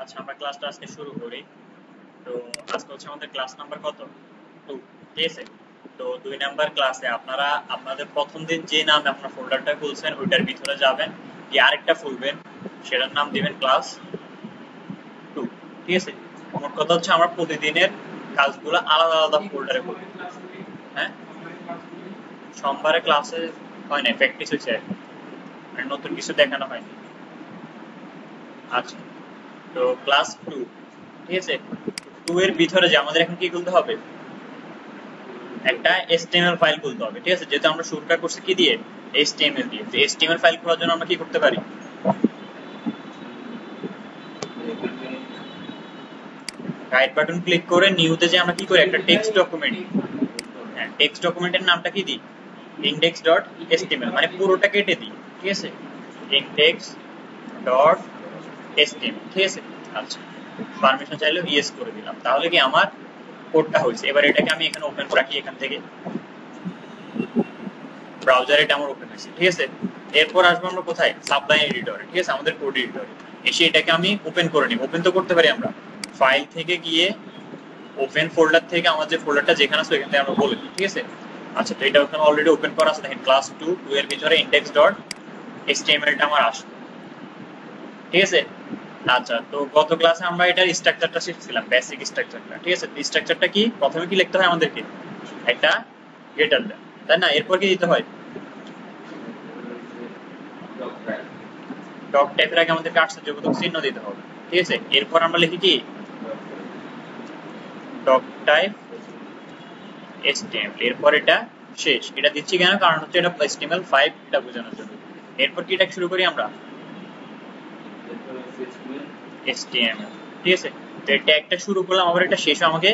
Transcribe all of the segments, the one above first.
আচ্ছা, আমরা ক্লাসটা আজকে শুরু করি। তো আজকে হচ্ছে আমাদের ক্লাস নাম্বার কত? 2। ঠিক আছে? তো 2 নাম্বার ক্লাসে আপনারা আপনাদের প্রথম দিন যে নামে আপনার ফোল্ডারটা খুলছেন ওইটার ভিতরে যাবেন, গিয়ে আরেকটা খুলবেন, সেটার নাম দিবেন ক্লাস 2। ঠিক আছে? মোট কথা হচ্ছে আমরা প্রতিদিনের কাজগুলো আলাদা আলাদা ফোল্ডারে করব। হ্যাঁ, সোমবারে ক্লাসে হয় না, প্র্যাকটিস হয়েছে আর কি। মানে নতুন কিছু দেখানো হয়নি। আচ্ছা, তো ক্লাস 2, ঠিক আছে? 2 এর ভিতরে যে আমাদের এখন কি খুলতে হবে, একটা HTML ফাইল খুলতে হবে। ঠিক আছে? যেহেতু আমরা শুরুটা করছি কি দিয়ে, HTML দিয়ে। তো HTML ফাইল খোলার জন্য আমরা কি করতে পারি, রাইট বাটন ক্লিক করে নিউতে যে আমরা কি করি, একটা টেক্সট ডকুমেন্ট। হ্যাঁ, টেক্সট ডকুমেন্টের নামটা কি দিই, index.html, মানে পুরোটা কেটে দিই। ঠিক আছে? index.html। ঠিক আছে? আচ্ছা, পারমিশন চাইলে ইয়েস করে দিলাম, তাহলে কি আমার কোডটা হয়েছে। এবার এটাকে আমি এখানে ওপেন রাখি, এখান থেকে ব্রাউজারে এটা আমার ওপেন হয়েছে। ঠিক আছে? এরপর আসবো আমরা কোথায়, সাবলাইম এডিটরে। ঠিক আছে? আমাদের কোড এডিটরে এসে এটাকে আমি ওপেন করে নিব। ওপেন তো করতে পারি আমরা, ফাইল থেকে গিয়ে ওপেন ফোল্ডার থেকে আমার যে ফোল্ডারটা যেখানে আছে ওইখান থেকে আমরা বলে দিই। ঠিক আছে? আচ্ছা, তো এটা ওখানে অলরেডি ওপেন করা আছে। দেখেন ক্লাস 2 এর ভিতরে index.html টা আমার আসবে। ঠিক আছে? আচ্ছা, তো গত ক্লাসে আমরা এটার স্ট্রাকচারটা শিখছিলাম, বেসিক স্ট্রাকচারটা। ঠিক আছে? স্ট্রাকচারটা কি, প্রথমে কি লিখতে হয় আমাদেরকে, একটা গেটার দেন, তাই না? এরপর কি দিতে হয়, ডক টাইপের আগে আমাদেরকে আশ্চর্যবোধক চিহ্ন দিতে হবে। ঠিক আছে? এরপর আমরা লিখি কি, ডক টাইপ HTML। এরপর এটা শেষ। এটা দিচ্ছি কেন, কারণ হচ্ছে এটা HTML5 এটা বোঝানোর জন্য। এরপর কি এটা শুরু করি আমরা, HTML। ঠিক আছে? তো এই ট্যাগটা শুরু করলাম, আবার এটা শেষও আমাকে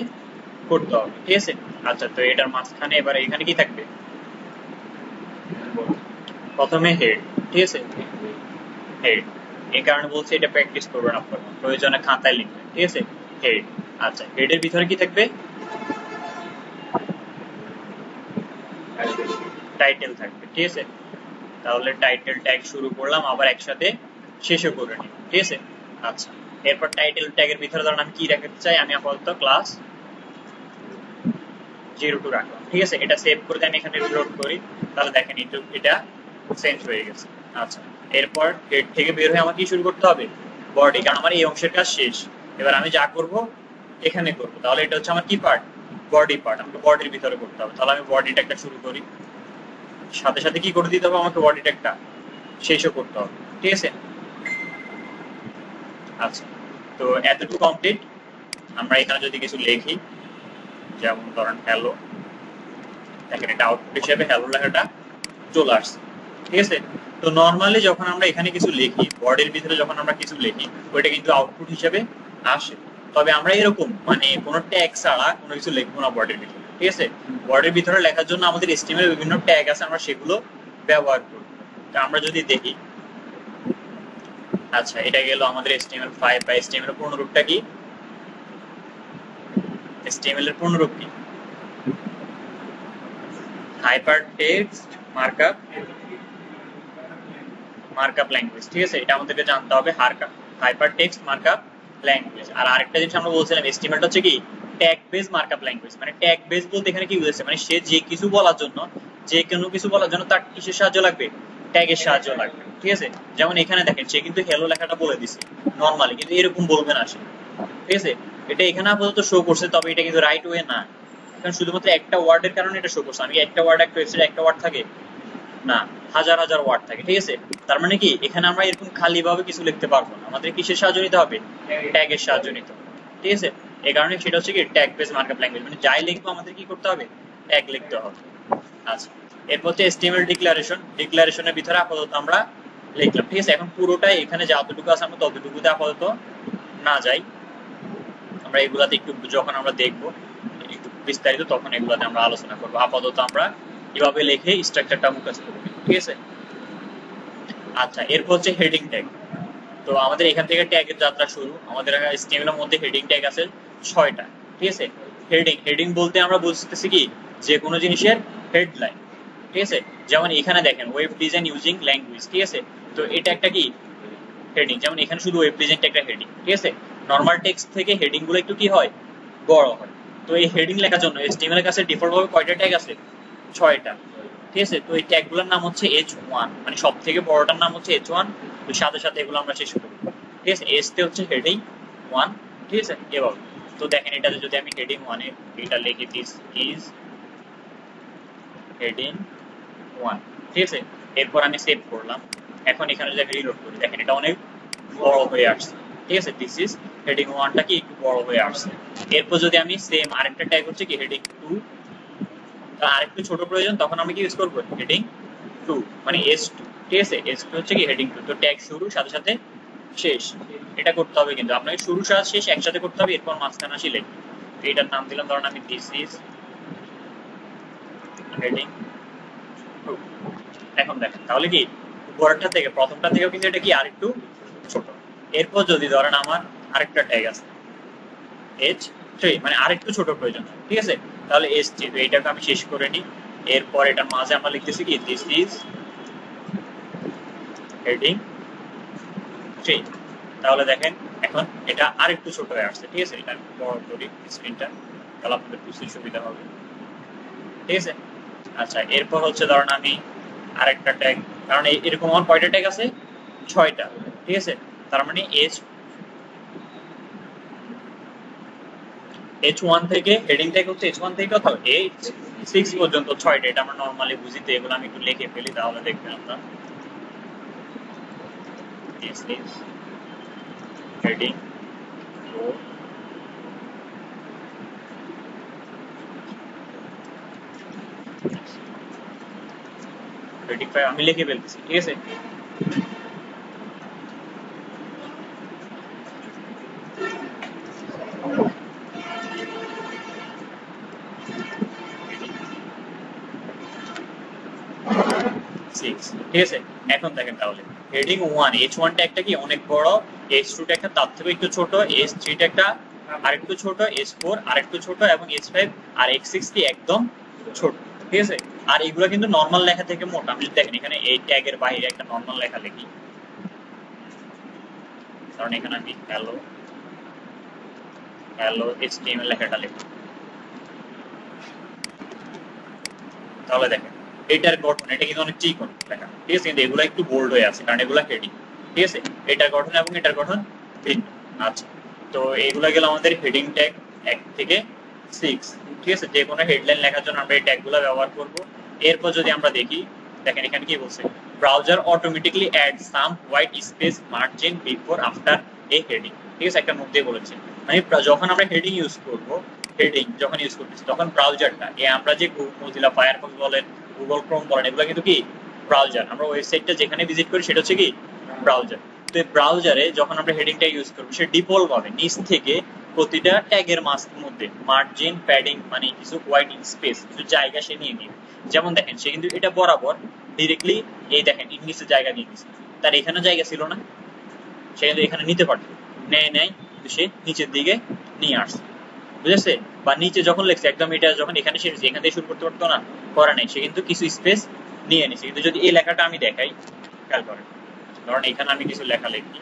করতে হবে। ঠিক আছে? আচ্ছা, তো এটার মাঝখানে এবার এখানে কি থাকবে, প্রথমে হেড। ঠিক আছে? হেড, এই কারণে বলছি এটা প্র্যাকটিস করবেন আপনারা, প্রয়োজনে খাতায় লিখবেন। ঠিক আছে? হেড। আচ্ছা, হেডের ভিতরে কি থাকবে, টাইটেল থাকবে। ঠিক আছে? তাহলে টাইটেল ট্যাগ শুরু করলাম, আবার একসাথে শেষও করে নিই। ঠিক আছে? আচ্ছা, এরপর টাইটেল ট্যাগের ভিতরে ধরুন আমি কি রাখতে চাই, আমি আপাতত ক্লাস 02 রাখলাম। ঠিক আছে? এটা সেভ করে আমি এখানে রিলোড করি, তাহলে দেখেন এটা চেঞ্জ হয়ে গেছে। আচ্ছা, এরপর হেড থেকে বের হয়ে আমাকে কি শুরু করতে হবে, বডি, কারণ আমার এই অংশের কাজ শেষ। এবার আমি যা করব এখানে করব, তাহলে এটা হচ্ছে আমার কি পার্ট, বডি পার্ট। আমাকে বডির ভিতরে করতে হবে, তাহলে আমি বডি ট্যাগটা শুরু করি, সাথে সাথে কি করে দিতে হবে আমাকে, বডি ট্যাগটা শেষও করতে হবে। ঠিক আছে? আচ্ছা, তো এতটুকু কমপ্লিট। আমরা এখানে যদি কিছু লিখি, যেমন ধরেন হ্যালো, দেখেন এটা আউটপুট হিসেবে হ্যালো লেখাটা চলে আসছে। ঠিক আছে? তো নর্মালি যখন আমরা এখানে কিছু লিখি, বডির ভিতরে যখন আমরা কিছু লিখি, ওইটা কিন্তু আউটপুট হিসেবে আসে। তবে আমরা এরকম মানে কোনো ট্যাগ ছাড়া কোনো কিছু লিখবো না বডির ভিতরে। ঠিক আছে? বডির ভিতরে লেখার জন্য আমাদের HTML বিভিন্ন ট্যাগ আছে, আমরা সেগুলো ব্যবহার করব। তো আমরা যদি দেখি, আচ্ছা এটা গেল আমাদের HTML5 বা HTML এর পূর্ণরূপটা কি, HTML এর পূর্ণরূপ কি, হাইপার টেক্সট মার্কআপ ল্যাঙ্গুয়েজ। ঠিক আছে? এটা আমাদেরকে জানতে হবে, হাইপার টেক্সট মার্কআপ ল্যাঙ্গুয়েজ। আর আরেকটা জিনিস আমরা বলছিলাম, HTML হচ্ছে কি, ট্যাগ বেস মার্কআপ ল্যাঙ্গুয়েজ। মানে ট্যাগ বেস বলতে এখানে কি বুঝাচ্ছে, মানে সে যে কিছু বলার জন্য, যে কোনো কিছু বলার জন্য তার কিসের সাহায্য লাগবে, ট্যাগের সাহায্য লাগবে। ঠিক আছে? যেমন এখানে দেখেন সে কিন্তু হ্যালো লেখাটা বলে দিছে নরমালি, কিন্তু এরকম বলবে না সে। ঠিক আছে? এটা এখানে আপাতত শো করছে, তবে এটা কিন্তু রাইট ওয়ে না। কারণ শুধুমাত্র একটা ওয়ার্ডের কারণে এটা শো করছে। আমি একটা ওয়ার্ড, একটা ওয়েবসাইটে একটা ওয়ার্ড থাকে না, হাজার হাজার ওয়ার্ড থাকে। ঠিক আছে? তার মানে কি এখানে আমরা এরকম খালি ভাবে কিছু লিখতে পারবো না, আমাদের কিসের সাহায্য নিতে হবে, ট্যাগের সাহায্য নিতে হবে। ঠিক আছে? এই কারণে সেটা হচ্ছে কি ট্যাগ বেস মার্কআপ ল্যাঙ্গুয়েজ, মানে যাই লিখবো আমাদের কি করতে হবে, ট্যাগ লিখতে হবে। আচ্ছা, এরপর হচ্ছে HTML ডিক্লারেশনের ভিতরে আপাতত আমরা লিখলাম। ঠিক আছে? এখন পুরোটাই এখানে যতটুকু আছে আমরা ততটুকুতে আপাতত না যাই, আমরা এগুলাতে একটু যখন আমরা দেখবো একটু বিস্তারিত তখন এগুলাতে আমরা আলোচনা করবো। আপাতত আমরা এভাবে লিখে স্ট্রাকচারটা মুখস্থ করব। ঠিক আছে? আচ্ছা, এরপর হচ্ছে হেডিং ট্যাগ। তো আমাদের এখান থেকে ট্যাগের যাত্রা শুরু। আমাদের HTML এর মধ্যে হেডিং ট্যাগ আছে 6টা। ঠিক আছে? হেডিং বলতে আমরা বুঝতেছি কি, যে কোনো জিনিসের হেডলাইন। ঠিক আছে? যেমন এখানে দেখেন ওয়েব ডিজাইন ইউজিং ল্যাঙ্গুয়েজ। ঠিক আছে? তো এটা একটা কি হেডিং, যেমন এখানে শুধু ওয়েব ডিজাইনটা একটা হেডিং। ঠিক আছে? নরমাল টেক্সট থেকে হেডিং গুলো একটু কি হয়, বড় হয়। তো এই হেডিং লেখার জন্য HTML এর কাছে ডিফল্ট ভাবে কয়টা ট্যাগ আছে, 6টা। ঠিক আছে, তো এই ট্যাগ গুলোর নাম হচ্ছে H1, মানে সব থেকে বড়টার নাম হচ্ছে H1। তো সাথে সাথে এগুলো আমরা শেষ করব। ঠিক আছে, S তে হচ্ছে হেডিং 1। ঠিক আছে, এভাবে। তো দেখেন এটাতে যদি আমি হেডিং 1 এ এটা লিখি, দিস ইজ হেডিং 1। ঠিক আছে, এরপর আমি সেভ করলাম। এখন এখানে যদি আমি রিলোড করি, দেখেন এটা অনেক বড় হয়ে আসছে। ঠিক আছে, দিস ইজ হেডিং 1টা কি একটু বড় হয়ে আসছে। এরপর যদি আমি সেম আরেকটা ট্যাগ হচ্ছে কি হেডিং 2, আরেকটু ছোট প্রয়োজন, তখন আমি কি ইউজ করবো, হেডিং 2 মানে S2। ঠিক আছে, S2 হচ্ছে কি হেডিং 2। তো ট্যাগ শুরু সাথে সাথে শেষ, এটা করতে হবে, কিন্তু আপনাকে শুরু সাথে শেষ একসাথে করতে হবে, এরপর মাঝখানে আসি লিখবে। তো এটার নাম দিলাম ধরুন আমি দিস ইজ হেডিং 2। এখন দেখেন তাহলে কি উপরেরটা থেকে প্রথমটা থেকেও কিন্তু এটা কি আরেকটু ছোট। এরপর যদি ধরেন আমার আরেকটা ট্যাগ আছে H3, মানে আরেকটু ছোট প্রয়োজন। ঠিক আছে, তাহলে S3, তো এটাকে আমি শেষ করে নিই। এরপর এটার মাঝে আমরা লিখতেছি কি দিস ইজ হেডিং 3। তাহলে দেখেন এখন এটা আরেকটু ছোট হয়ে আসছে। ঠিক আছে, এটা বড় করি স্ক্রিনটা, তাহলে আপনাদের বুঝতে সুবিধা হবে। ঠিক আছে, আচ্ছা এরপর হচ্ছে ধরেন আমি আরেকটা ট্যাগ, কারণ এরকম আমার কয়টা ট্যাগ আছে, 6টা। ঠিক আছে, তার মানে H1 থেকে হেডিং ট্যাগ হচ্ছে H1 থেকে কত H6 পর্যন্ত 6টা। এটা আমরা নরমালি বুঝি, তো এগুলো আমি একটু লিখে ফেলি, তাহলে দেখবেন আপনারা। This is heading 4, heading 5 আমি লিখে ফেলতেছি। ঠিক আছে, ঠিক আছে, এখন দেখেন তাহলে হেডিং 1 H1 ট্যাগটা কি অনেক বড়, H2 ট্যাগটা তার থেকে একটু ছোট, S3 ট্যাগটা আরেকটু ছোট, S4 আরেকটু ছোট, এবং S5 আর X6 কি একদম ছোট। ঠিক আছে, আর এগুলো কিন্তু নরমাল লেখা থেকে মোটা। আমি দেখেন এখানে এই ট্যাগের বাইরে একটা নরমাল লেখা লিখি, কারণ এখানে আমি হ্যালো হ্যালো HTML লেখাটা লিখি, তাহলে দেখেন এটার গঠন, এটা কিন্তু অনেক চিকন লেখা। ঠিক আছে, কিন্তু এগুলো একটু বোল্ড হয়ে আছে, কারণ এগুলো হেডিং। ঠিক আছে, এটার গঠন এবং এটার গঠন ভিন্ন। আচ্ছা, তো এগুলো গেল আমাদের হেডিং ট্যাগ 1 থেকে 6। ঠিক আছে, যে কোনো হেডলাইন লেখার জন্য আমরা এই ট্যাগগুলো ব্যবহার করব। এরপর যদি আমরা দেখি, দেখেন এখানে কি বলছে, browser automatically add some white space margin before after a heading. ঠিক আছে, একটা মধ্যে বলেছে, মানে যখন আমরা হেডিং ইউজ করব, হেডিং যখন ইউজ করতেছি তখন ব্রাউজারটা আমরা যে মোজিলা ফায়ারফক্স বলেন, গুগল ক্রোম বলেন, এগুলো কিন্তু কি ব্রাউজার। আমরা ওয়েবসাইটটা যেখানে ভিজিট করি সেটা হচ্ছে কি ব্রাউজার। তো এই ব্রাউজারে যখন আমরা হেডিংটা ইউজ করবো, সে ডিফল্ট ভাবে নিচ থেকে প্রতিটা ট্যাগের মধ্যে মার্জিন প্যাডিং, মানে কিছু হোয়াইট স্পেস, কিছু জায়গা সে নিয়ে নিবে। যেমন দেখেন সে কিন্তু এটা বরাবর ডিরেক্টলি এই দেখেন ইংলিশে জায়গা নিয়ে নিচ্ছে, তার এখানে জায়গা ছিল না, সে কিন্তু এখানে নিতে পারতো, নেয় সে নিচের দিকে নিয়ে আসছে, বুঝেছে? বা নিচে যখন লেখছে একদম এটা যখন এখানে শেষ, এখান থেকে শুরু করতে পারতো না, করা নেই, সে কিন্তু কিছু স্পেস নিয়ে নিছে। কিন্তু যদি এই লেখাটা আমি দেখাই, খেয়াল করেন, ধরেন এখানে আমি কিছু লেখা লিখি,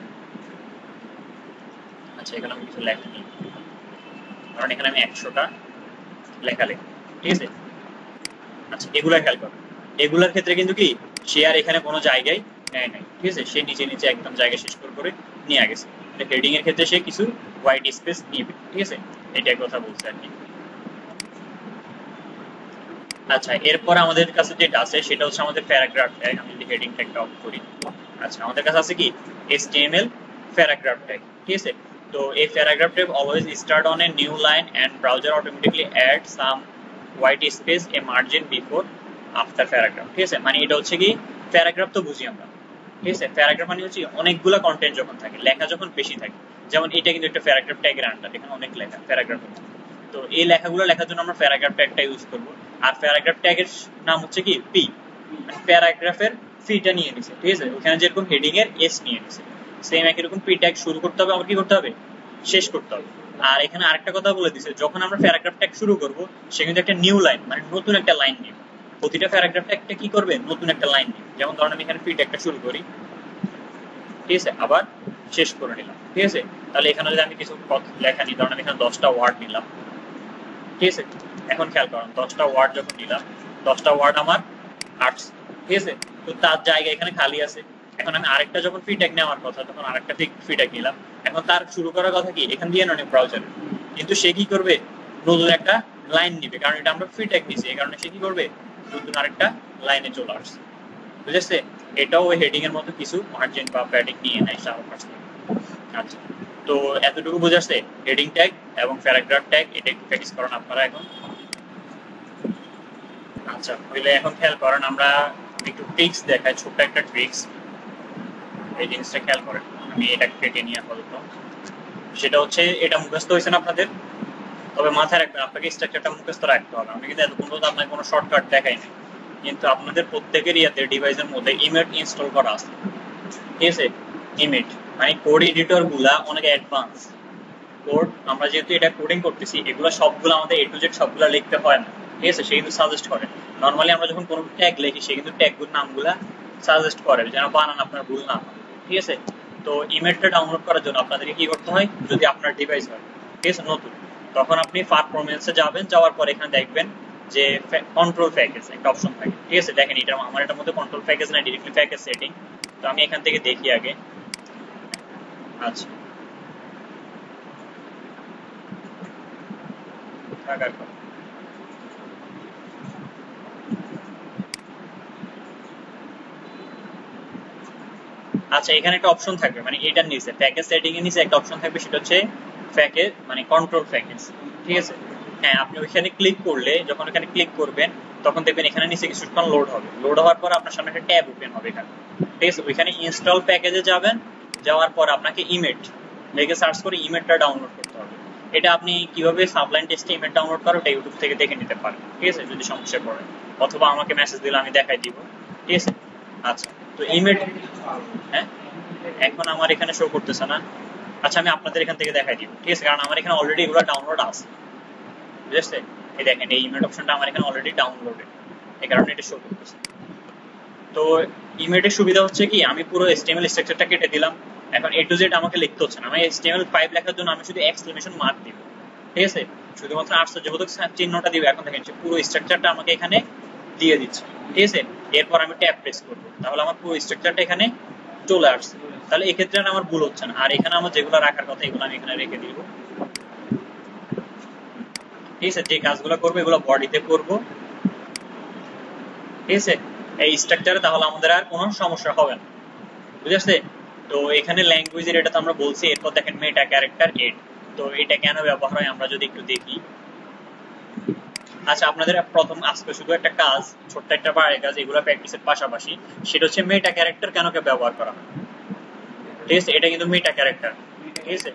আচ্ছা এখানে আমি কিছু লেখা লিখি, কারণ এখানে আমি 100টা লেখা লিখি। ঠিক আছে, আচ্ছা এগুলা খেয়াল করেন, এগুলার ক্ষেত্রে কিন্তু কি সে আর এখানে কোনো জায়গায় নেয় নাই। ঠিক আছে, সে নিচে নিচে একদম জায়গা শেষ করে নিয়ে গেছে। হেডিং এর ক্ষেত্রে সে কিছু হোয়াইট স্পেস নিবে। ঠিক আছে, এটাই কথা বলছে আর কি। আচ্ছা এরপর আমাদের কাছে যেটা আছে সেটা হচ্ছে আমাদের প্যারাগ্রাফ ট্যাগ। আমি যদি হেডিং ট্যাগটা অফ করি, আচ্ছা আমাদের কাছে আছে কি HTML প্যারাগ্রাফ ট্যাগ। ঠিক আছে, তো এই paragraph tag always start on a new line and browser automatically add some white space a margin before after paragraph. ঠিক আছে, মানে এটা হচ্ছে কি প্যারাগ্রাফ তো বুঝি আমরা। ঠিক আছে, প্যারাগ্রাফ মানে হচ্ছে অনেকগুলো কন্টেন্ট যখন থাকে, লেখা যখন বেশি থাকে, যেমন এটা কিন্তু একটা প্যারাগ্রাফ ট্যাগের আন্ডার, এখানে অনেক লেখা প্যারাগ্রাফ। তো এই লেখাগুলো লেখার জন্য আমরা প্যারাগ্রাফ ট্যাগটা ইউজ করব। আর প্যারাগ্রাফ ট্যাগের নাম হচ্ছে কি পি, মানে প্যারাগ্রাফের ফিটা নিয়ে নিছে। ঠিক আছে, ওখানে যেরকম হেডিং এর এস নিয়ে নিছে, সেম একই রকম পি ট্যাগ শুরু করতে হবে, আবার কি করতে হবে, শেষ করতে হবে। আর এখানে আরেকটা কথা বলে দিছে, যখন আমরা প্যারাগ্রাফ ট্যাগ শুরু করব, সে কিন্তু একটা নিউ লাইন, মানে নতুন একটা লাইন নেবে। প্রতিটা প্যারাগ্রাফ ট্যাগটা কি করবে, নতুন একটা লাইন নেবে। যেমন ধরেন আমি এখানে পি ট্যাগটা শুরু করি, ঠিক আছে, আবার শেষ করে নিলাম। ঠিক আছে, তাহলে এখানে যদি আমি কিছু লেখা নিই, ধরুন আমি এখানে 10টা ওয়ার্ড নিলাম। ঠিক আছে, এখন খেয়াল করুন 10টা ওয়ার্ড যখন নিলাম, 10টা ওয়ার্ড আমার আর্টস। ঠিক আছে, তো তার জায়গা এখানে খালি আছে। এখন আমি আরেকটা যখন ফ্রি ট্যাগ নেওয়ার কথা, তখন আরেকটা ফ্রি ট্যাগ নিলাম। এখন তার শুরু করার কথা কি এখান দিয়ে নয় ব্রাউজারে, কিন্তু সে কি করবে, নতুন একটা লাইন নিবে, কারণ এটা আমরা ফ্রি ট্যাগ নিছি, এই কারণে সে কি করবে, নতুন আরেকটা লাইনে চলে আসছে। বুঝেছে, এটাও ওই হেডিং এর মতো কিছু মার্জিন বা প্যাডিং নিয়ে নেয় 4%। আচ্ছা, তো এতটুকু বোঝাচ্ছে হেডিং ট্যাগ এবং প্যারাগ্রাফ ট্যাগ, এটা একটু প্র্যাকটিস করেন আপনারা এখন। আচ্ছা, তাহলে এখন খেয়াল করেন আমরা একটু ট্রিক্স দেখাই, ছোট্ট একটা ট্রিক্স। এই জিনিসটা খেয়াল করেন, আমি এটা কেটে নিয়ে আপাতত। সেটা হচ্ছে, এটা মুখস্থ হয়েছে না আপনাদের, তবে মাথায় রাখবেন আপনাকে স্ট্রাকচারটা মুখস্থ রাখতে হবে। আমি কিন্তু এতক্ষণ পর্যন্ত আপনাকে কোনো শর্টকাট দেখাই নাই, কিন্তু আপনাদের প্রত্যেকের ইয়াতে ডিভাইসের মধ্যে ইমেট ইনস্টল করা আছে। ঠিক আছে, ইমেট মানে কোড এডিটর গুলা অনেক অ্যাডভান্স কোড। আমরা যেহেতু এটা কোডিং করতেছি, এগুলো সবগুলো আমাদের এ টু জেড সবগুলো লিখতে হয় না। ঠিক আছে, সে কিন্তু সাজেস্ট করে। নর্মালি আমরা যখন কোনো ট্যাগ লিখি, সে কিন্তু ট্যাগগুলোর নামগুলা সাজেস্ট করে যেন বানান আপনার ভুল না হয়। ঠিক আছে, তো ইমেজটা ডাউনলোড করার জন্য আপনাদেরকে কি করতে হয়, যদি আপনার ডিভাইস হয় ঠিক আছে নতুন, তখন আপনি পারফরম্যান্সে যাবেন, যাওয়ার পর এখানে দেখবেন যে কন্ট্রোল প্যাকেজ একটা অপশন থাকে। ঠিক আছে, দেখেন এটা আমার এটার মধ্যে কন্ট্রোল প্যাকেজ না, ডিরেক্টলি প্যাকেজ সেটিং। তো আমি এখান থেকে দেখি আগে। আচ্ছা, থাকার কথা। আচ্ছা, এখানে একটা অপশন থাকবে, মানে এটার নিচে প্যাকেজ সেটিং এর নিচে একটা অপশন থাকবে, সেটা হচ্ছে প্যাকেজ মানে কন্ট্রোল প্যাকেজ। ঠিক আছে, হ্যাঁ, আপনি ওইখানে ক্লিক করলে, যখন এখানে ক্লিক করবেন তখন দেখবেন এখানে নিচে কিছুক্ষণ লোড হবে। লোড হওয়ার পর আপনার সামনে একটা ট্যাব ওপেন হবে এখানে। ঠিক আছে, ওইখানে ইনস্টল প্যাকেজে যাবেন, যাওয়ার পর আপনাকে ইমেট লিখে সার্চ করে ইমেটটা ডাউনলোড করতে হবে। এটা আপনি কিভাবে সাবলাইন টেস্টে ইমেট ডাউনলোড করেন ওটা ইউটিউব থেকে দেখে নিতে পারেন। ঠিক আছে, যদি সমস্যা পড়ে, অথবা আমাকে মেসেজ দিলে আমি দেখাই দিব। ঠিক আছে, আচ্ছা, তো ইমেট, হ্যাঁ, এখন আমার এখানে শো করতেছে না। আচ্ছা, আমি আপনাদের এখান থেকে দেখাই দিব। ঠিক আছে, কারণ আমার এখানে অলরেডি এগুলো ডাউনলোড আছে। বুঝেছে, এই দেখেন এই ইমেট অপশনটা আমার এখানে অলরেডি ডাউনলোডেড, এই কারণে এটা শো করতেছে। তো ইমেটের সুবিধা হচ্ছে কি, আমি পুরো HTML স্ট্রাকচারটা কেটে দিলাম। এখন এ টু জেড আমাকে লিখতে হচ্ছে না। আমি HTML5 লেখার জন্য আমি শুধু এক্সক্লেমেশন মার্ক দিব। ঠিক আছে, শুধুমাত্র আশ্চর্যবোধক চিহ্নটা দিব। এখন দেখেন পুরো স্ট্রাকচারটা আমাকে এখানে দিয়ে দিচ্ছে। ঠিক আছে, এরপর আমি ট্যাব প্রেস করব, তাহলে আমার পুরো স্ট্রাকচারটা এখানে চলে আসছে। তাহলে এক্ষেত্রে আমার ভুল হচ্ছে না। আর এখানে আমার যেগুলো রাখার কথা এগুলো আমি এখানে রেখে দিব। ঠিক আছে, যে কাজগুলো করবো এগুলো বডিতে করব। ঠিক আছে, এই স্ট্রাকচারে, তাহলে আমাদের আর কোনো সমস্যা হবে না। বুঝেছে, তো এখানে ল্যাঙ্গুয়েজের এটা তো আমরা বলছি। এরপর দেখেন মেটা ক্যারেক্টার এড, তো এটা কেন ব্যবহার হয় আমরা যদি একটু দেখি। আচ্ছা, আপনাদের প্রথম আজকে শুধু একটা কাজ, ছোট্ট একটা পাড়ের কাজ, এগুলো প্র্যাকটিসের পাশাপাশি, সেটা হচ্ছে মেটা ক্যারেক্টার কেন ব্যবহার করা হয়। ঠিক আছে, এটা কিন্তু মেটা ক্যারেক্টার। ঠিক আছে,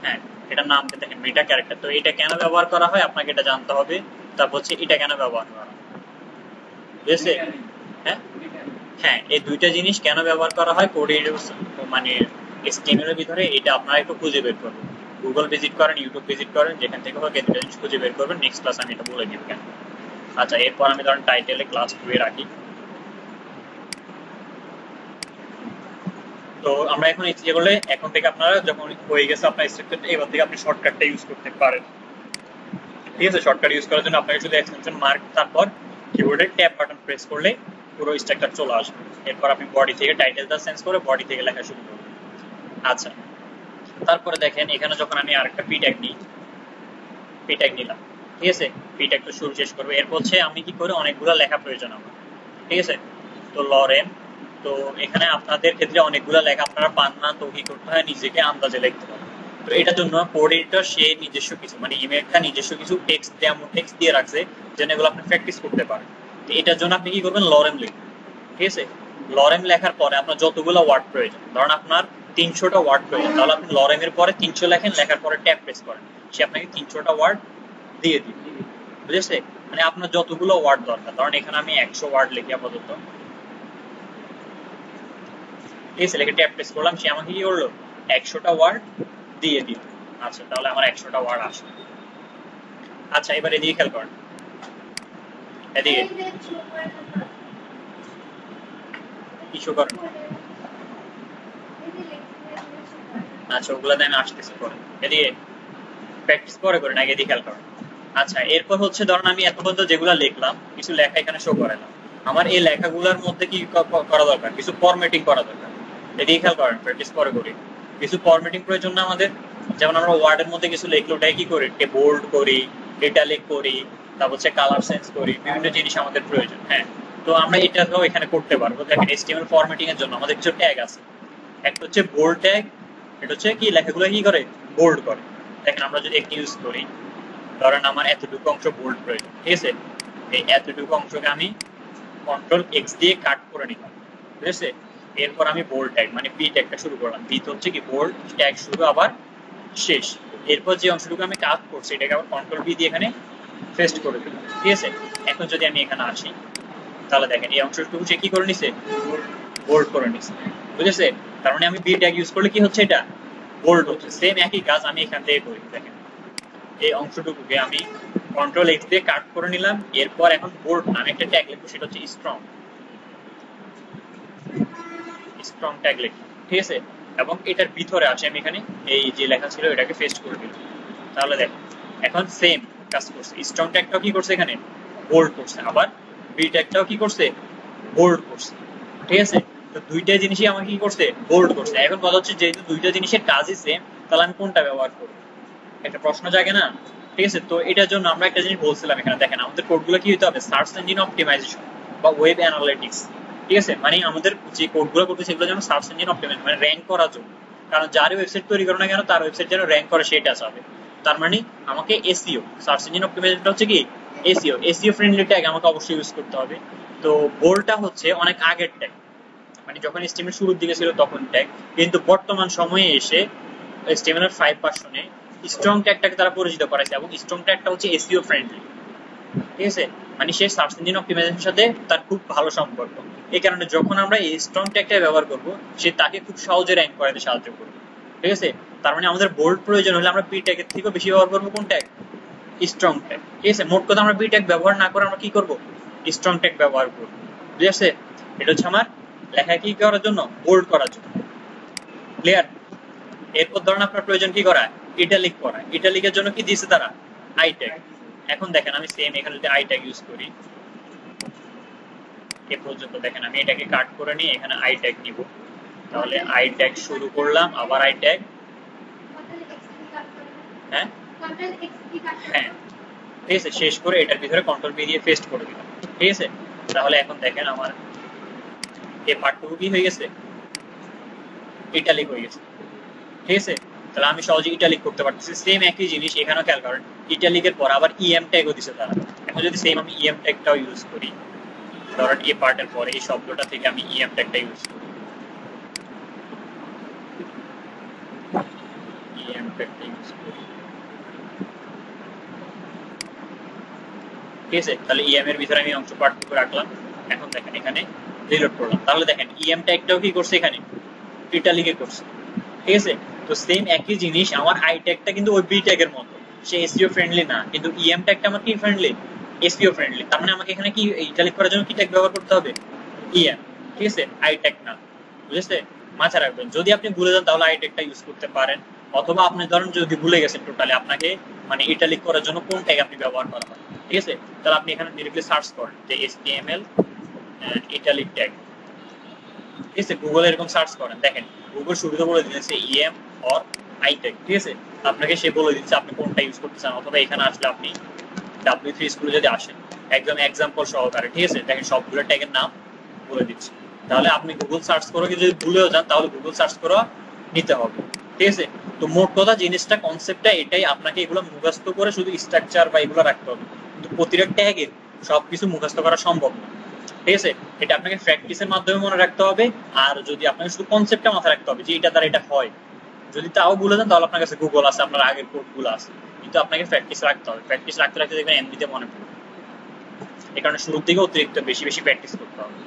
হ্যাঁ, এটার নাম দেখেন মেটা ক্যারেক্টার। তো এটা কেন ব্যবহার করা হয় আপনাকে এটা জানতে হবে। তারপর হচ্ছে এটা কেন ব্যবহার করা হয়। ঠিক আছে, হ্যাঁ, হ্যাঁ, এই দুইটা জিনিস কেন ব্যবহার করা হয় কোড মানে HTML এর ভিতরে, এটা আপনারা একটু খুঁজে বের করবেন। গুগল ভিজিট করেন, ইউটিউব ভিজিট করেন, যেখান থেকে হোক এই দুটো জিনিস খুঁজে বের করবেন। নেক্সট ক্লাস আমি এটা বলে দিব কেন। আচ্ছা, এরপর আমি ধরেন টাইটেলে ক্লাস 2 এ রাখি। তো আমরা এখন ইচ্ছে করলে এখন থেকে আপনারা যখন হয়ে গেছে আপনার স্ট্রাকচারটা, এবার থেকে আপনি শর্টকাটটা ইউজ করতে পারেন। ঠিক আছে, শর্টকাট ইউজ করার জন্য আপনাকে শুধু এক্সটেনশন মার্ক, তারপর কিবোর্ডে ট্যাব বাটন প্রেস করলে পুরো স্ট্রাকচার চলে আসবে। এরপর আপনি বডি থেকে টাইটেলটা চেঞ্জ করে বডি থেকে লেখা শুরু করবেন। আচ্ছা, তারপরে দেখেন এখানে যখন আমি আরেকটা পি ট্যাগ নিই, পি ট্যাগ নিলাম। ঠিক আছে, পি ট্যাগ তো শুরু শেষ করবো। এরপর হচ্ছে আমি কি করে অনেকগুলো লেখা প্রয়োজন আমার। ঠিক আছে, তো লরেন, তো এখানে আপনাদের ক্ষেত্রে অনেকগুলো লেখা আপনারা পান না, তো কি করতে হয়, নিজেকে আন্দাজে লিখতে হবে। তো এটার জন্য কোড এডিটর সে নিজস্ব কিছু মানে ইমেলটা নিজস্ব কিছু টেক্সট দিয়ে রাখছে, যেন এগুলো আপনি প্র্যাকটিস করতে পারেন। তো এটার জন্য আপনি কি করবেন, লরেম লিখবেন। ঠিক আছে, লরেম লেখার পরে আপনার যতগুলো ওয়ার্ড প্রয়োজন, ধরুন আপনার 300টা ওয়ার্ড প্রয়োজন, তাহলে আপনি লরেমের পরে 300 লেখেন, লেখার পরে ট্যাব প্রেস করেন, সে আপনাকে 300টা ওয়ার্ড দিয়ে দিবে। বুঝেছে, মানে আপনার যতগুলো ওয়ার্ড দরকার, ধরুন এখানে আমি 100 ওয়ার্ড লিখি আপাতত। ঠিক আছে, লিখে ট্যাব প্রেস করলাম, সে আমাকে কি করলো, 100টা ওয়ার্ড দিয়ে দিল। আচ্ছা, তাহলে আমার 100টা ওয়ার্ড আসলো। আচ্ছা, এবার এদিকে খেয়াল করেন, এদিকে ইস্যু করেন। আচ্ছা ওগুলাতে আমি আসতেছি পরে, এদিকে প্র্যাকটিস পরে করে না, এদিকে খেয়াল করো। আচ্ছা এরপর হচ্ছে ধরুন আমি এত পর্যন্ত যেগুলো লিখলাম কিছু লেখা এখানে শো করালাম, আমার এই লেখাগুলোর মধ্যে কি করা দরকার, কিছু ফরম্যাটিং করা দরকার। এদিকে খেয়াল করেন, প্র্যাকটিস পরে করি। কিছু ফরম্যাটিং প্রয়োজন না আমাদের? যেমন আমরা ওয়ার্ডের মধ্যে কিছু লিখলে ওটাই কি করি, বোল্ড করি, ইটালিক করি, তারপর হচ্ছে কালার সেন্স করি, বিভিন্ন জিনিস আমাদের প্রয়োজন। হ্যাঁ, তো আমরা এটাও এখানে করতে পারবো। দেখেন HTML ফরম্যাটিং এর জন্য আমাদের কিছু ট্যাগ আছে। একটা হচ্ছে বোল্ড ট্যাগ, এটা হচ্ছে কি লেখাগুলো কি করে, বোল্ড করে। দেখেন আমরা যদি একটি ইউজ করি, ধরেন আমার এতটুকু অংশ বোল্ড প্রয়োজন, ঠিক আছে, এই এতটুকু অংশকে আমি কন্ট্রোল এক্স দিয়ে কাট করে নিলাম, ঠিক আছে। এরপর আমি বোল্ড ট্যাগ মানে বি ট্যাগটা শুরু করলাম, বি হচ্ছে কি বোল্ড ট্যাগ শুরু আবার শেষ। এরপর যে অংশটুকু আমি কাট করছি এটাকে আবার কন্ট্রোল বি দিয়ে এখানে পেস্ট করে দিলাম, ঠিক আছে। এখন যদি আমি এখানে আসি তাহলে দেখেন এই অংশটুকু সে কি করে নিছে, বোল্ড করে নিছে, বুঝেছে। তার মানে আমি বি ট্যাগ ইউজ করলে কি হচ্ছে, এটা বোল্ড হচ্ছে। সেম একই কাজ আমি এখান থেকে করি। দেখেন এই অংশটুকুকে আমি কন্ট্রোল এক্স দিয়ে কাট করে নিলাম, এরপর এখন বোল্ড নামে একটা ট্যাগ লিখবো, সেটা হচ্ছে স্ট্রং, স্ট্রং ট্যাগ লিখলাম, ঠিক আছে। এবং এটার ভিতরে আছে আমি এখানে এই যে লেখা ছিল এটাকে পেস্ট করে দিলাম। তাহলে দেখো এখন সেম কাজ করছে, স্ট্রং ট্যাগটাও কি করছে এখানে বোল্ড করছে, আবার বি ট্যাগটাও কি করছে বোল্ড করছে, ঠিক আছে। তো দুইটা জিনিসই আমাকে কি করছে, বোল্ড করছে। এখন কথা হচ্ছে যেহেতু দুইটা জিনিসের কাজই সেম, তাহলে আমি কোনটা ব্যবহার করব, একটা প্রশ্ন জাগে না, ঠিক আছে। তো এটার জন্য আমরা একটা জিনিস বলছিলাম এখানে, দেখেন আমাদের কোডগুলো কি হতে হবে, সার্চ ইঞ্জিন অপটিমাইজেশন বা ওয়েব অ্যানালিটিক্স, ঠিক আছে। মানে আমাদের যে কোডগুলো করতে সেগুলো যেন সার্চ ইঞ্জিন অপটিমাইজেশন মানে র্যাঙ্ক করার জন্য, কারণ যারই ওয়েবসাইট তৈরি করো না কেন তার ওয়েবসাইট যেন র্যাঙ্ক করে সেটা চাবে। তার মানে আমাকে এসইও, সার্চ ইঞ্জিন অপটিমাইজেশনটা হচ্ছে কি এসইও ফ্রেন্ডলি ট্যাগ আমাকে অবশ্যই ইউজ করতে হবে। তো বোল্ডটা হচ্ছে অনেক আগের ট্যাগ, মানে যখন HTML শুরুর দিকে ছিল তখন ট্যাগ, কিন্তু বর্তমান সময়ে এসে HTML 5 ভার্সনে স্ট্রং ট্যাগটাকে তারা পরিচিত করাইছে, এবং স্ট্রং ট্যাগটা হচ্ছে এসইও ফ্রেন্ডলি, ঠিক আছে। মানে সে সার্চ ইঞ্জিন অপটিমাইজেশনের সাথে তার খুব ভালো সম্পর্ক। এই কারণে যখন আমরা এই স্ট্রং ট্যাগটা ব্যবহার করব, সে তাকে খুব সহজে র্যাঙ্ক করাতে সাহায্য করবে, ঠিক আছে। তার মানে আমাদের বোল্ড প্রয়োজন হলে আমরা পি ট্যাগের থেকেও বেশি ব্যবহার করবো কোন ট্যাগ, স্ট্রং ট্যাগ, ঠিক আছে। মোট কথা আমরা পি ট্যাগ ব্যবহার না করে আমরা কি করব, স্ট্রং ট্যাগ ব্যবহার করব, ঠিক আছে। এটা হচ্ছে আমার লেখা কি করার জন্য, বোল্ড করার জন্য, ক্লিয়ার। এরপর ধরেন আপনার প্রয়োজন কি করা, ইটালিক করা। ইটালিকের জন্য কি দিয়েছে তারা, আই ট্যাগ। এখন দেখেন আমি সেম এখানে যদি আই ট্যাগ ইউজ করি, এ পর্যন্ত দেখেন আমি এটাকে কাট করে নিয়ে এখানে আই ট্যাগ নিব, তাহলে আই ট্যাগ শুরু করলাম, আবার আই ট্যাগ, হ্যাঁ হ্যাঁ, ঠিক আছে, শেষ করে এটার ভিতরে কন্ট্রোল বি দিয়ে পেস্ট করে দিলাম, ঠিক আছে। তাহলে এখন দেখেন আমার এই পার্টটুকু কি হয়ে গেছে, ইটালিক হয়ে গেছে, ঠিক আছে। তাহলে আমি সহজে ইটালিক করতে পারতেছি। সেম একই জিনিস এখানেও খেয়াল করেন, ইটালিকের পর আবার ইএম ট্যাগও দিছে তারা। এখন যদি সেম আমি ইএম ট্যাগটাও ইউজ করি, ধরেন এই পার্টের পরে এই শব্দটা থেকে আমি ইএম ট্যাগটা ইউজ করি, ইএম ট্যাগটা ইউজ করি, ঠিক আছে। তাহলে ইএম এর ভিতরে আমি অংশ পার্টটুকু রাখলাম। এখন দেখেন এখানে রিলোড করলাম, তাহলে দেখেন ইএম ট্যাগটাও কি করছে এখানে, ইটালিকে করছে, ঠিক আছে। তো সেম একই জিনিস আমার আই ট্যাগটা কিন্তু ওই বি ট্যাগের মতো, সে এসইও ফ্রেন্ডলি না, কিন্তু ইএম ট্যাগটা আমার কি ফ্রেন্ডলি, এসইও ফ্রেন্ডলি। তার মানে আমাকে এখানে কি ইটালিক করার জন্য কি ট্যাগ ব্যবহার করতে হবে, ইএম, ঠিক আছে, আই ট্যাগ না, বুঝেছে। মাথায় রাখবেন, যদি আপনি ভুলে যান তাহলে আই ট্যাগটা ইউজ করতে পারেন, অথবা আপনি ধরেন যদি ভুলে গেছেন টোটালি, আপনাকে মানে ইটালিক করার জন্য কোন ট্যাগ আপনি ব্যবহার করবেন, ঠিক আছে। তাহলে আপনি এখানে ডিরেক্টলি সার্চ করেন যে HTML ইটালিক ট্যাগ, ঠিক আছে। গুগলে এরকম সার্চ করেন, দেখেন গুগল শুরুতে বলে দিয়েছে ইএম অর আই ট্যাগ, ঠিক আছে। আপনাকে সে বলে দিচ্ছে আপনি কোনটা ইউজ করতে চান, অথবা এখানে আসলে আপনি W3 স্কুলে যদি আসেন একদম এক্সাম্পল সহকারে, ঠিক আছে, দেখেন সবগুলো ট্যাগের নাম বলে দিচ্ছে। তাহলে আপনি গুগল সার্চ করে যদি ভুলেও যান তাহলে গুগল সার্চ করে নিতে হবে, ঠিক আছে। তো মোট কথা জিনিসটা কনসেপ্টটা এটাই, আপনাকে এগুলো মুখস্থ করে শুধু স্ট্রাকচার বা এগুলো রাখতে হবে, কিন্তু প্রতিটা ট্যাগের সবকিছু মুখস্থ করা সম্ভব না, ঠিক আছে। এটা আপনাকে প্র্যাকটিসের মাধ্যমে মনে রাখতে হবে, আর যদি আপনাকে শুধু কনসেপ্টটা মাথায় রাখতে হবে যে এটা দ্বারা এটা হয়, যদি তাও ভুলে যান তাহলে আপনার কাছে গুগল আছে, আপনার আগের কোডগুলো আছে, কিন্তু আপনাকে প্র্যাকটিস রাখতে হবে। প্র্যাকটিস রাখতে রাখতে দেখবেন এমনিতে মনে পড়বে, এই কারণে শুরুর দিকে অতিরিক্ত বেশি বেশি প্র্যাকটিস করতে হবে।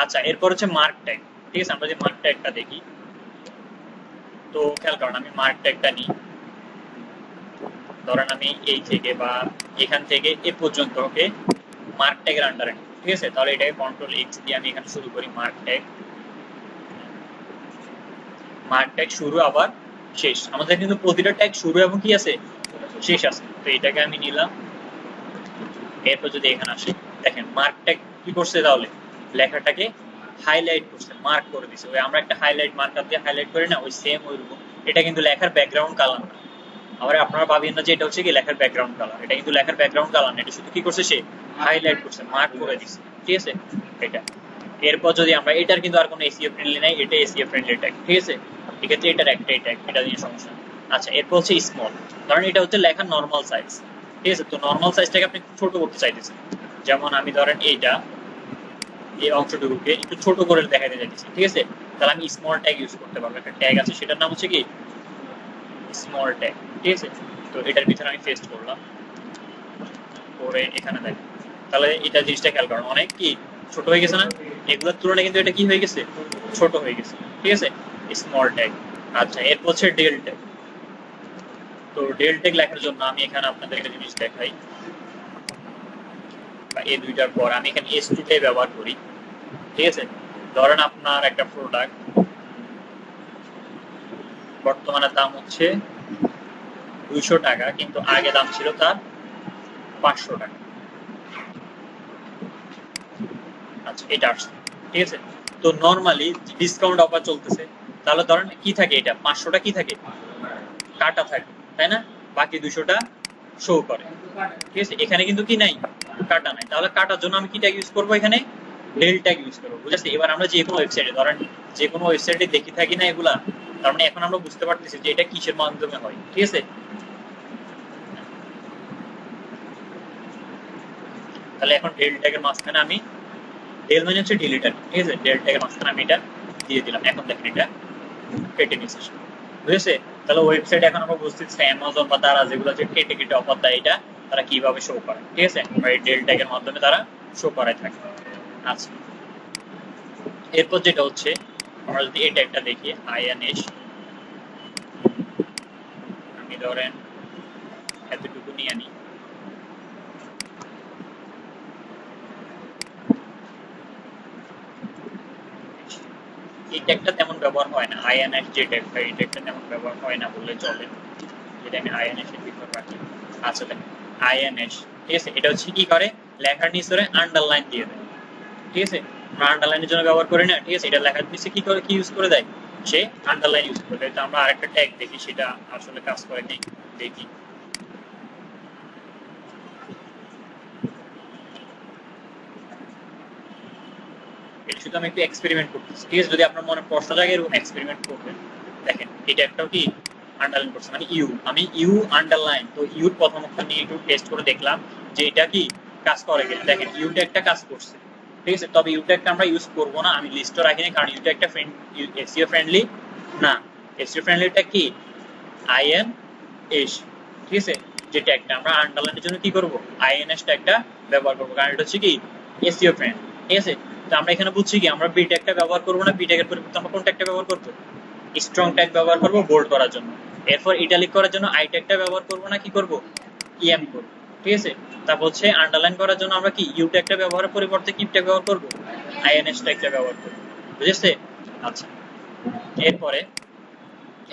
আচ্ছা এরপর হচ্ছে মার্ক ট্যাগ, ঠিক আছে। আমরা যে মার্ক ট্যাগটা দেখি, তো খেয়াল করেন আমি মার্ক ট্যাগটা নিই, ধরেন আমি এই থেকে বা এখান থেকে এ পর্যন্ত ওকে মার্ক ট্যাগের আন্ডারে, ঠিক আছে। তাহলে এটাকে কন্ট্রোল এক্স দিয়ে আমি এখানে শুরু করি, মার্ক ট্যাগ, মার্ক ট্যাগ শুরু আবার শেষ, আমাদের কিন্তু প্রতিটা ট্যাগ শুরু এবং কি আছে শেষ আছে। তো এটাকে আমি নিলাম। এরপর যদি এখানে আসি, দেখেন মার্ক ট্যাগ কি করছে, তাহলে লেখাটাকে হাইলাইট করছে, মার্ক করে দিছে। ওই আমরা একটা হাইলাইট মার্কার দিয়ে হাইলাইট করি না, ওই সেম ওইরকম। এটা কিন্তু লেখার ব্যাকগ্রাউন্ড কালার না। আবার আপনারা ভাবেন না যে এটা হচ্ছে কি লেখার ব্যাকগ্রাউন্ড কালার, এটা কিন্তু লেখার ব্যাকগ্রাউন্ড কালার না, এটা শুধু কি করছে সে হাইলাইট করছে, মার্ক করে দিছে, ঠিক আছে এটা। এরপর যদি আমরা, এটার কিন্তু আর কোনো এসইও ফ্রেন্ডলি নাই, এটা এসইও ফ্রেন্ডলি ট্যাগ, ঠিক আছে। এক্ষেত্রে এটার একটাই ট্যাগ, এটা নিয়ে সমস্যা। আচ্ছা, এরপর হচ্ছে স্মল, কারণ এটা হচ্ছে লেখার নর্মাল সাইজ, ঠিক আছে। তো নর্মাল সাইজটাকে আপনি ছোট করতে চাইতেছেন, যেমন আমি ধরেন এইটা, এই অংশটুকুকে একটু ছোট করে দেখাতে চাইতেছি, ঠিক আছে। তাহলে আমি স্মল ট্যাগ ইউজ করতে পারবো। একটা ট্যাগ আছে, সেটার নাম হচ্ছে কি স্মল ট্যাগ, ঠিক আছে। তো এটার ভিতরে আমি পেস্ট করলাম, করে এখানে দেখেন, তাহলে এটা জিনিসটা খেয়াল করেন, অনেক কি ছোট হয়ে গেছে না, এগুলোর তুলনায় কিন্তু এটা কি হয়ে গেছে, ছোট হয়ে গেছে, ঠিক আছে, স্মল ট্যাগ। আচ্ছা, এরপর হচ্ছে ডেল ট্যাগ। তো ডেল ট্যাগ লেখার জন্য আমি এখানে আপনাদের একটা জিনিস দেখাই, এই দুইটার পর আমি এখানে S2 টাই ব্যবহার করি, ঠিক আছে। ধরেন আপনার একটা প্রোডাক্ট বর্তমানে দাম হচ্ছে 200 টাকা, কিন্তু আগে দাম ছিল তার 500 টাকা। আচ্ছা, এটা আসছে, ঠিক আছে। তো নরমালি ডিসকাউন্ট অফার চলতেছে, তাহলে ধরেন কি থাকে, এটা 500টা কি থাকে, কাটা থাকে, তাই না, বাকি 200টা শো করে, ঠিক আছে। এখানে কিন্তু কি নাই, কাটা নাই, তাহলে কাটার জন্য আমি কি ট্যাগ ইউজ করবো, এখানে ডেল ট্যাগ ইউজ করবো, বুঝেছি। এবার আমরা যে কোনো ওয়েবসাইটে, ধরেন যে কোনো ওয়েবসাইটে দেখি থাকি না এগুলা, তার মানে এখন আমরা বুঝতে পারতেছি যে এটা কিসের মাধ্যমে হয়, ঠিক আছে। তাহলে এখন ডেল ট্যাগের মাঝখানে আমি, ডেল মানে হচ্ছে ডিলিটার, ঠিক আছে, ডেল ট্যাগের মাঝখানে আমি এটা দিয়ে দিলাম। এখন দেখেন এটা কেটে নিচ্ছে, বুঝেছে। তাহলে ওয়েবসাইট এখন আমরা বুঝতেছি অ্যামাজন বা তারা যেগুলো যে কেটে কেটে অফার দেয়, এটা তারা কিভাবে শো করে, ঠিক আছে, এই ডেল ট্যাগের মাধ্যমে তারা শো করায় থাকে। আচ্ছা, এরপর যেটা হচ্ছে, আমরা যদি এই ট্যাগটা দেখি আইএনএস, আমি ধরেন এতটুকু নিয়ে আনি, এই ট্যাগটা তেমন ব্যবহার হয় না, আইএনএস যে ট্যাগটা, এই ট্যাগটা তেমন ব্যবহার হয় না বললে চলে, যেটা আমি আইএনএস এর ভিতর রাখি। আচ্ছা, দেখেন আইএনএস, ঠিক আছে, এটা হচ্ছে কি করে, লেখার নিচে আন্ডারলাইন দিয়ে দেয়, ঠিক আছে। আমরা আন্ডারলাইনের জন্য ব্যবহার করি না, ঠিক আছে, এটা লেখার নিচে কি করে, কি ইউজ করে দেয়, সে আন্ডারলাইন ইউজ করে দেয়। তো আমরা আরেকটা ট্যাগ দেখি, সেটা আসলে কাজ করে কি দেখি। এটা শুধু আমি একটু এক্সপেরিমেন্ট করতেছি, ঠিক আছে। যদি আপনার মনে প্রশ্ন জাগে, এরকম এক্সপেরিমেন্ট করবেন। দেখেন এটা একটাও কি আন্ডারলাইন করছে, মানে ইউ, আমি ইউ আন্ডারলাইন, তো ইউর প্রথম অক্ষর নিয়ে একটু টেস্ট করে দেখলাম যে এটা কি কাজ করে কিনা। দেখেন ইউটা একটা কাজ করছে, ঠিক আছে। তবে ইউটা একটা আমরা ইউজ করবো না, আমি লিস্টও রাখিনি, কারণ ইউটা একটা এসইও ফ্রেন্ডলি না। এসইও ফ্রেন্ডলিটা কি আইএন এস, ঠিক আছে। যে ট্যাগটা আমরা আন্ডারলাইনের জন্য কি করব, আইএনএস ট্যাগটা ব্যবহার করব, কারণ এটা হচ্ছে কি এসইও ফ্রেন্ড, ঠিক আছে। তো আমরা এখানে বুঝছি কি, আমরা বি ট্যাগটা ব্যবহার করব না, বি ট্যাগের পরিবর্তে আমরা কোন ট্যাগটা ব্যবহার করব, স্ট্রং ট্যাগ ব্যবহার করব বোল্ড করার জন্য। এরপর ইটালিক করার জন্য আই ট্যাগটা ব্যবহার করব না, কি করব, ইএম করব, ঠিক আছে। তারপর হচ্ছে আন্ডারলাইন করার জন্য আমরা কি ইউ ট্যাগটা ব্যবহারের পরিবর্তে কি ট্যাগ ব্যবহার করব, আইএনএস ট্যাগটা ব্যবহার করব, বুঝেছে। আচ্ছা, এরপরে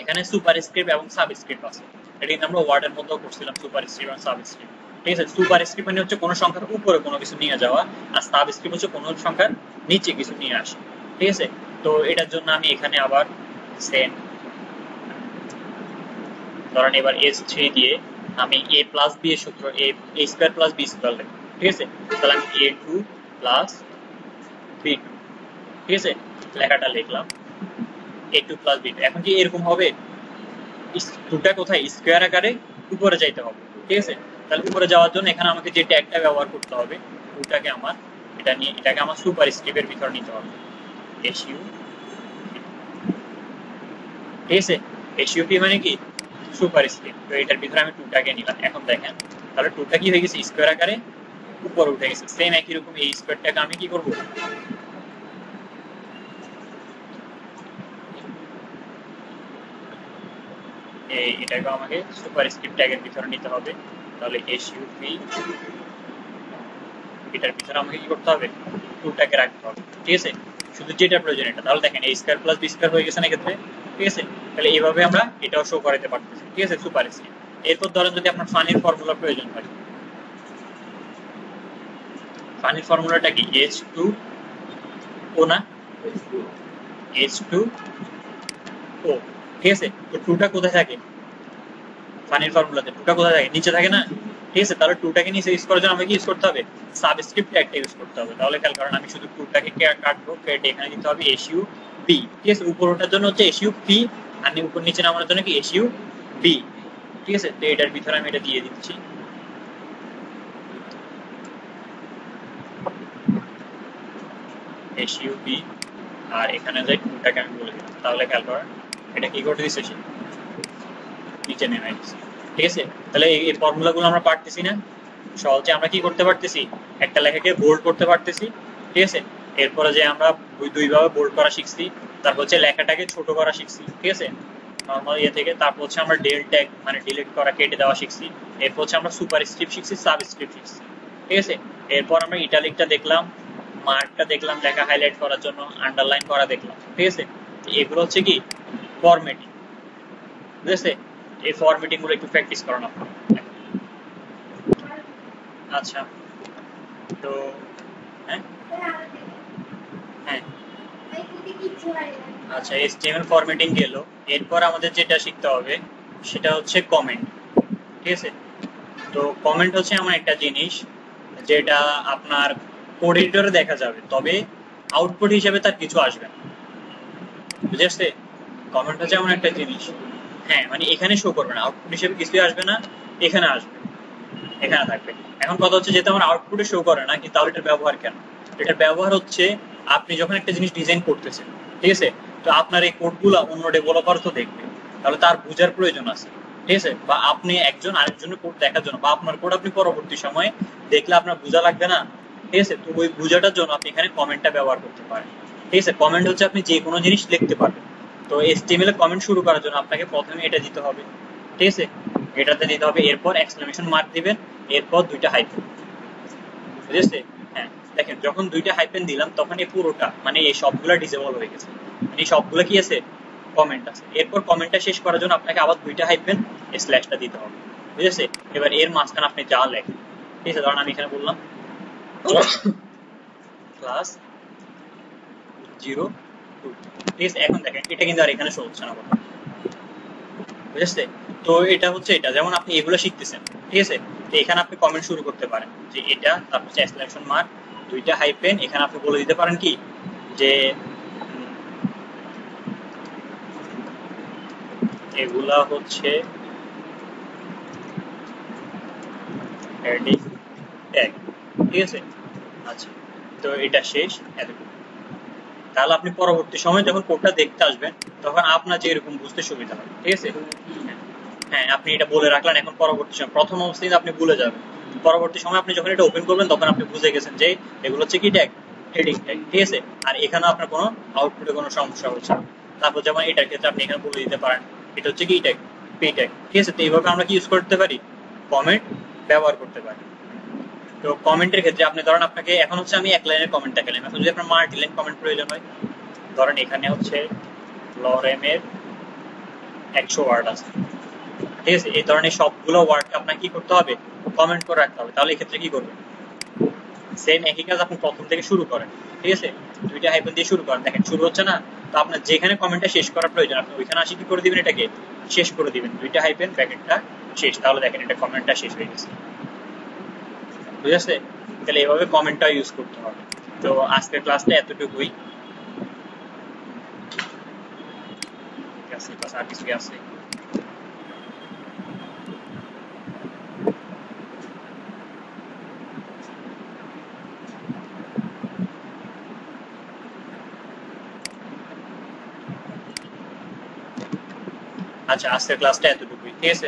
এখানে সুপারস্ক্রিপ্ট এবং সাবস্ক্রিপ্ট আছে, এটা কিন্তু আমরা ওয়ার্ডের মধ্যেও করছিলাম, সুপারস্ক্রিপ্ট এবং সাবস্ক্রিপ্ট, ঠিক আছে। সুপারস্ক্রিপ্ট মানে হচ্ছে কোনো সংখ্যার উপরে কোনো কিছু নিয়ে যাওয়া, আর সাবস্ক্রিপ্ট হচ্ছে কোনো সংখ্যার নিচে কিছু নিয়ে আসা, ঠিক আছে। তো এটার জন্য আমি এখানে আবার সেম, ধরেন এবার S3 দিয়ে আমি a প্লাস b এর সূত্র, a square plus b square লিখব, ঠিক আছে। তাহলে আমি a2 প্লাস b2, ঠিক আছে, লেখাটা লিখলাম a2 প্লাস b2। এখন কি এরকম হবে, টুটা কোথায় স্কয়ার আকারে উপরে যাইতে হবে, ঠিক আছে। তাহলে উপরে যাওয়ার জন্য এখানে আমাকে যে ট্যাগটা ব্যবহার করতে হবে, টুটাকে আমার এটা নিয়ে, এটাকে আমার সুপারস্ক্রিপ্টের ভিতর নিতে হবে, এসইউ, ঠিক আছে। এসইউপি মানে কি সুপারস্ক্রিপ্ট, তো এটার ভিতরে আমি টুটাকে নিলাম। এখন দেখেন তাহলে টুটা কি হয়ে গেছে, স্কয়ার আকারে উপরে উঠে গেছে। সেম একই রকম এই স্কয়ারটাকে আমি কি করব, এটাকে আমাকে সুপারস্ক্রিপ্ট ট্যাগের ভিতরে নিতে হবে। তাহলে এসইউপি, এটার ভিতরে আমাকে কি করতে হবে, টুটাকে রাখতে হবে, ঠিক আছে, শুধু যেটা প্রয়োজন এটা। তাহলে দেখেন a square plus b square হয়ে গেছে না, ক্ষেত্রে ঠিক আছে? তাহলে এইভাবে আমরা এটাও শো করাতে পারতেছি, ঠিক আছে, সুপারস্ক্রিপ্ট। এরপর ধরেন যদি আপনার ফানির ফর্মুলা প্রয়োজন হয়, ফানির ফর্মুলাটা কি H2O না, H2O, ঠিক আছে? তো 2টা কোথায় থাকে ফানির ফর্মুলাতে? 2টা কোথায় থাকে? নিচে থাকে না, ঠিক আছে? তাহলে 2টাকে নিচে ইউজ করার জন্য আমাকে ইউজ করতে হবে সাবস্ক্রিপ্ট ট্যাগটা ইউজ করতে হবে। তাহলে খেয়াল করেন, আমি শুধু 2টাকে কাটবো, কেটে এখানে দিতে হবে SUB, ঠিক আছে? উপর ওটার জন্য হচ্ছে SUP, আর উপর নিচে নামানোর জন্য কি SUB, ঠিক আছে? তো এটার ভিতরে আমি এটা দিয়ে দিচ্ছি, SUB, আর এখানে যাই 2টাকে আমি বলে দিলাম। তাহলে খেয়াল করেন এটা কি করে দিচ্ছে, নিচে নেমে দিচ্ছে, ঠিক আছে? তাহলে এই ফর্মুলাগুলো আমরা পারতেছি না সহজে, আমরা কি করতে পারতেছি, একটা লেখাকে বোল্ড করতে পারতেছি, ঠিক আছে? এরপরে যে আমরা দুইভাবে বোল্ড করা শিখছি, তারপর হচ্ছে লেখাটাকে ছোট করা শিখছি, ঠিক আছে, নর্মাল ইয়ে থেকে। তারপর হচ্ছে আমরা ডেল ট্যাগ মানে ডিলিট করা, কেটে দেওয়া শিখছি। এরপর হচ্ছে আমরা সুপারস্ক্রিপ্ট শিখছি, সাবস্ক্রিপ্ট শিখছি, ঠিক আছে? এরপর আমরা ইটালিকটা দেখলাম, মার্কটা দেখলাম লেখা হাইলাইট করার জন্য, আন্ডারলাইন করা দেখলাম, ঠিক আছে? এগুলো হচ্ছে কি ফরম্যাটিং, ঠিক আছে? এই ফরম্যাটিং গুলো একটু প্র্যাকটিস করানো আপনার। আচ্ছা, তো হ্যাঁ হ্যাঁ আচ্ছা, HTML ফরম্যাটিং গেল। এরপর আমাদের যেটা শিখতে হবে সেটা হচ্ছে কমেন্ট, ঠিক আছে? তো কমেন্ট হচ্ছে এমন একটা জিনিস যেটা আপনার কোড এডিটরে দেখা যাবে, তবে আউটপুট হিসেবে তার কিছু আসবে না, বুঝেছে? কমেন্ট হচ্ছে এমন একটা জিনিস, হ্যাঁ, মানে এখানে শো করবে না, আউটপুট হিসেবে কিছুই আসবে না, এখানে আসবে, এখানে থাকবে। এখন কথা হচ্ছে যেহেতু আমার আউটপুটে শো করে না, কিন্তু তাহলে এটার ব্যবহার কেন? এটার ব্যবহার হচ্ছে আপনি যখন একটা জিনিস ডিজাইন করতেছেন, ঠিক আছে, তো আপনার এই কোডগুলো অন্য ডেভেলপার তো দেখবে, তাহলে তার বোঝার প্রয়োজন আছে, ঠিক আছে? বা আপনি একজন আরেকজনের কোড দেখার জন্য, বা আপনার কোড আপনি পরবর্তী সময়ে দেখলে আপনার বোঝা লাগবে না, ঠিক আছে? তো ওই বোঝাটার জন্য আপনি এখানে কমেন্টটা ব্যবহার করতে পারেন, ঠিক আছে? কমেন্ট হচ্ছে আপনি যে কোনো জিনিস লিখতে পারবেন। তো HTML এ কমেন্ট শুরু করার জন্য আপনাকে প্রথমে এটা দিতে হবে, ঠিক আছে? এটাতে দিতে হবে, এরপর এক্সক্লেমেশন মার্ক দিবেন, এরপর 2টা হাইফেন, বুঝেছে? হ্যাঁ, দেখেন যখন 2টা হাইফেন দিলাম তখন এই পুরোটা মানে এই সবগুলা ডিসেবল হয়ে গেছে, মানে এই সবগুলা কি আছে, কমেন্ট আছে। এরপর কমেন্টটা শেষ করার জন্য আপনাকে আবার 2টা হাইফেন স্ল্যাশটা দিতে হবে, বুঝেছে? এবার এর মাঝখানে আপনি যা লেখেন, ঠিক আছে? ধরুন আমি এখানে বললাম ক্লাস 02, ঠিক আছে? এখন দেখেন এটা কিন্তু আর এখানে শো হচ্ছে না, বুঝেছে? তো এটা হচ্ছে এটা, যেমন আপনি এগুলো শিখতেছেন, ঠিক আছে? তো এখানে আপনি কমেন্ট শুরু করতে পারেন যে এটা, তারপর হচ্ছে এক্সক্লেমেশন মার্ক, 2টা হাইফেন, এখানে আপনি বলে দিতে পারেন কি যে এগুলা হচ্ছে হেডিং ট্যাগ, ঠিক আছে? আচ্ছা, তো এটা শেষ এতটুকু। তাহলে আপনি পরবর্তী সময় যখন কোডটা দেখতে আসবেন তখন আপনার যে এরকম বুঝতে সুবিধা হবে, ঠিক আছে? হ্যাঁ, আপনি এটা বলে রাখলেন, এখন পরবর্তী সময় প্রথম অবস্থায় আপনি ভুলে যাবেন, পরবর্তী সময় আপনি যখন এটা ওপেন করবেন তখন আপনি বুঝে গেছেন যে এগুলো হচ্ছে কি ট্যাগ, হেডিং ট্যাগ, ঠিক আছে? আর এখানে আপনার কোনো আউটপুটে কোনো সমস্যা হচ্ছে না। তারপর যেমন এটার ক্ষেত্রে আপনি এখানে বলে দিতে পারেন এটা হচ্ছে কি ট্যাগ, পি ট্যাগ, ঠিক আছে? তো এইভাবে আমরা কি ইউজ করতে পারি, কমেন্ট ব্যবহার করতে পারি। তো কমেন্টের ক্ষেত্রে আপনি ধরেন আপনাকে এখন হচ্ছে আমি এক লাইনের কমেন্ট দেখালাম, এখন যদি আপনার মাল্টি লাইন কমেন্ট প্রয়োজন হয়, ধরেন এখানে হচ্ছে লরেমের 100 ওয়ার্ড আছে, ঠিক আছে? এই ধরনের সবগুলো ওয়ার্ডকে আপনাকে কি করতে হবে, কমেন্ট করে রাখতে হবে। তাহলে এই ক্ষেত্রে কি করবেন, সেম একই কাজ আপনি প্রথম থেকে শুরু করেন, ঠিক আছে? 2টা হাইফেন দিয়ে শুরু করেন, দেখেন শুরু হচ্ছে না, তো আপনার যেখানে কমেন্টটা শেষ করার প্রয়োজন আপনি ওইখানে আসি কি করে দিবেন, এটাকে শেষ করে দিবেন, 2টা হাইফেন ব্র্যাকেটটা শেষ, তাহলে দেখেন এটা কমেন্টটা শেষ হয়ে গেছে, বুঝেছে? তাহলে এইভাবে কমেন্টটা ইউজ করতে হবে। তো আজকের ক্লাসটা এতটুকুই, ঠিক আছে? আর কিছু কি আছে? আচ্ছা, আজকের ক্লাসটা এতটুকুই, ঠিক আছে?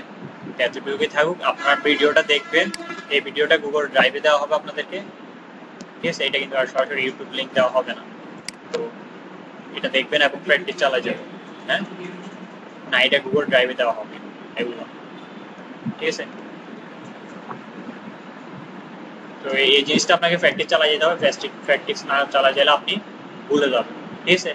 এতটুকুই থাকুক, আপনার ভিডিওটা দেখবেন, এই ভিডিওটা গুগল ড্রাইভে দেওয়া হবে আপনাদেরকে, ঠিক আছে? এটা কিন্তু আর সরাসরি ইউটিউব লিংক দেওয়া হবে না। তো এটা দেখবেন এবং প্র্যাকটিস চালিয়ে যাবেন, হ্যাঁ? না, এটা গুগল ড্রাইভে দেওয়া হবে এগুলো, ঠিক আছে? তো এই জিনিসটা আপনাকে প্র্যাকটিস চালিয়ে যেতে হবে, প্র্যাকটিস না চালিয়ে গেলে আপনি ভুলে যাবেন, ঠিক আছে?